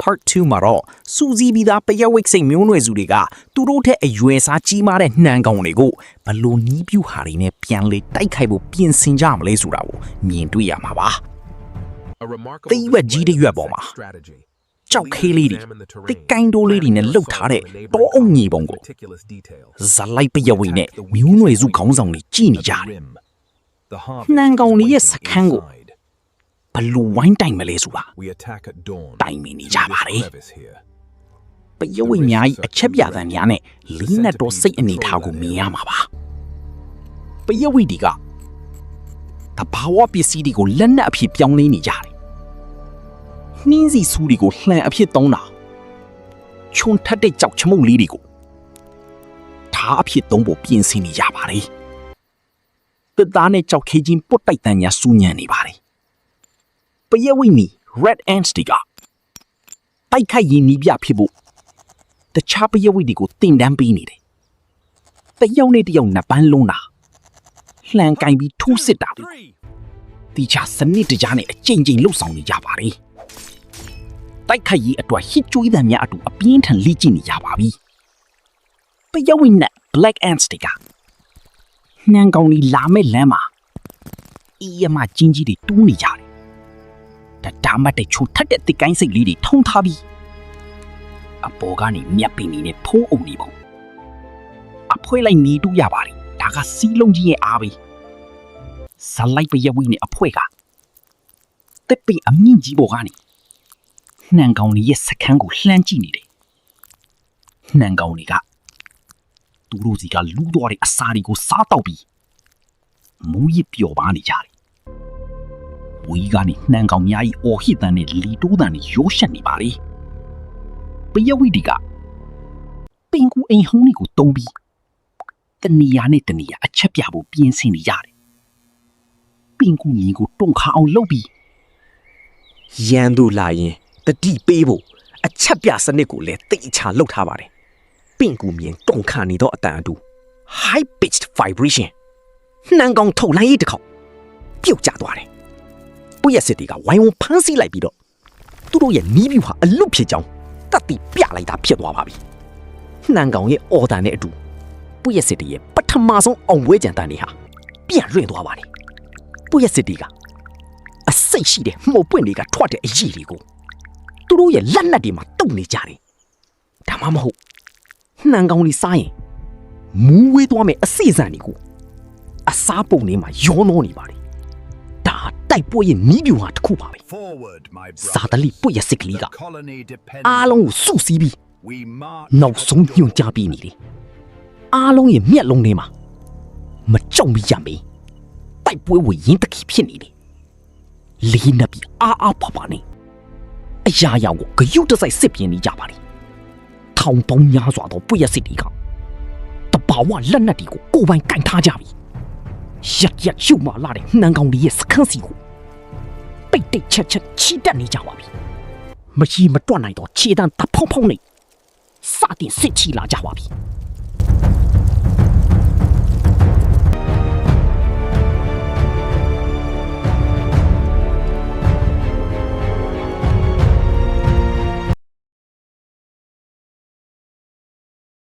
Part 2မှာတော့စူစီပြီးသားပယဝိတ်စိတ်မျိုးနွယ်စုတွေကသူတို့ထက်အရွယ်စားကြီးမားတဲ့နှံကောင်တွေကိုဘလို့နီးပြူဟာတွေနဲ့ပြန်လေတိုက်ခိုက်ဖို့ပြင်ဆင်ကြမလဲဆိုတာကိုမြင်တွေ့ရမှာပါ။တိရွက်ကြီးတဲ့ရွက်ပေါ်မှာကြောက်ခဲလေးတွေတိတ်ကိုင်းတိုးလေးတွေနဲ့လှုပ်ထားတဲ့တောအုံညီပုံကိုဇလိုက်ပယဝိတ်နဲ့မျိုးနွယ်စုခေါင်းဆောင်တွေကြည့်နေကြတယ်။နှံကောင်တွေရဲ့စခန်းကိုဘလို့ဝိုင်းတိုင်မလဲဆိုတာတိုင်မနေကြပါလေပယဝိများကြီးအချက်ပြသံများနဲ့လင်းနဲ့တော့စိတ်အနေထားကိုမြင်ရမှာပါပယဝိဒီကတဘာဝပစ္စည်းတွေကိုလက်နက်အဖြစ်ပြောင်းလဲနေကြတယ်နှင်းစီဆူတွေကိုလှန်အဖြစ်သုံးတာခြုံထက်တဲ့ကြောက်ချမုတ်လေးတွေကိုဓာအဖြစ်သုံးဖို့ပြင်ဆင်နေကြပါလေတစ်သားနဲ့ကြောက်ခဲချင်းပုတ်တိုက်တန်းညာစူးညံနေပါတယ်ပယဝိမီ Red Ants တွေကတိုက်ခိုက်ရင်းနီးပြဖြစ်ဖို့တခြားပယဝိတွေကိုတင်တန်းပေးနေတယ်။တယောက်နဲ့တယောက်နှစ်ပန်းလုံးတာလှန်ကင်ပြီးထိုးစစ်တာတီချာစနစ်တကြားနဲ့အကျဉ်းချင်းလှုပ်ဆောင်နေကြပါလေ။တိုက်ခိုက်ရေးအတွက်ဟစ်ကြွေးသံများအတူအပြင်းထန်လေ့ကျင့်နေကြပါပြီ။ပယဝိနဲ့ Black Ants တွေကနှံကောင်ကြီးလာမဲ့လမ်းမှာအီးရမချင်းကြီးတွေတူးနေကြတယ်ဒါမှတဲ့ချိုထက်တဲ့တစ်ကိုင်းစိတ်လေးတွေထုံထားပြီးအပေါ်ကနေမြက်ပင်နေနဲ့ဖိုးအုံနေပုံအဖွဲလိုက်နေတူရပါတယ်ဒါကစီးလုံးကြီးရဲ့အားပဲဇလိုက်ပယဝိနဲ့အဖွဲကတစ်ပင်အမြင့်ကြီးပေါ်ကနေနှံကောင်လေးရဲ့စခန်းကိုလှမ်းကြည့်နေတယ်နှံကောင်လေးကသူတို့စီကလူးသွားတဲ့အစာတွေကိုစားတော့ပြီးမူးရစ်ပျော်ပါနေကြတယ်ဝီကနေနှံကောင်များကြီးအော်ဟစ်တန်နဲ့လီတိုးတန်နဲ့ရိုးရှက်နေပါလေပယဝိဒီကပင်ကူအိမ်ဟုံးလေးကိုတုံးပြီးတနီယာနဲ့တနီယာအချက်ပြဖို့ပြင်ဆင်နေရတယ်ပင်ကူမြင်ကိုတုံခါအောင်လုပ်ပြီးရန်သူလာရင်တတိပေးဖို့အချက်ပြစနစ်ကိုလည်းတိတ်ချာလှုပ်ထားပါတယ်ပင်ကူမြင်တုံခါနေတော့အတန်အတူ high pitched vibration နှံကောင်ထုတ်လိုက်တဲ့ခေါက်ပြုတ်ကျသွားတယ်ပယစစ်တီကဝိုင်းဝန်းဖမ်းဆီးလိုက်ပြီးတော့သူတို့ရဲ့နီးပြူဟာအလွတ်ဖြစ်ကြောင်းတတ်တိပြလိုက်တာဖြစ်သွားပါပြီနှံကောင်ရဲ့အော်တန်နဲ့အတူပယစစ်တီရဲ့ပထမဆုံးအောင်ပွဲကြံတန်တွေဟာပြန်လွင့်သွားပါတယ်ပယစစ်တီကအစိတ်ရှိတဲ့မှုတ်ပွင့်တွေကထွက်တဲ့အရည်တွေကိုသူတို့ရဲ့လက်နက်တွေမှာတုံနေကြတယ်ဒါမှမဟုတ်နှံကောင်လေးစားရင်မူးဝေးသွားမယ်အစိစံတွေကိုအစားပုံလေးမှာရောနှောနေပါတယ်တိုက်ပွဲရဲ့နီးပြူဟာတစ်ခုပါပဲစာတလီပွက်ရစစ်ကလေးကအားလုံးကိုစုစည်းပြီးနောက်ဆုံးညွန်ကြပြီးနေတယ်အားလုံးရဲ့မျက်လုံးထဲမှာမကြောက်မရမေးတိုက်ပွဲဝင်ရင်းတခီဖြစ်နေတယ်လေးနပ်ပြီးအားဖပါနေအရာရာကိုဂယုတစိုက်စစ်ပြင်းနေကြပါလေထောင်ပေါင်းများစွာသောပွက်ရစစ်တွေကတဘာဝလက်နက်တွေကိုကိုယ်ပိုင်ကင်ထားကြပြီရက်ရှုမှလာတဲ့နှံကောင်လေးရဲ့စခန်းစီကိုပိတ်တိတ်ချက်ချီတက်နေကြပါပြီမရှိမတွက်နိုင်တော့ခြေတန်းတဖောင်းဖောင်းနေစတင်စစ်ချီလာကြပါပြီ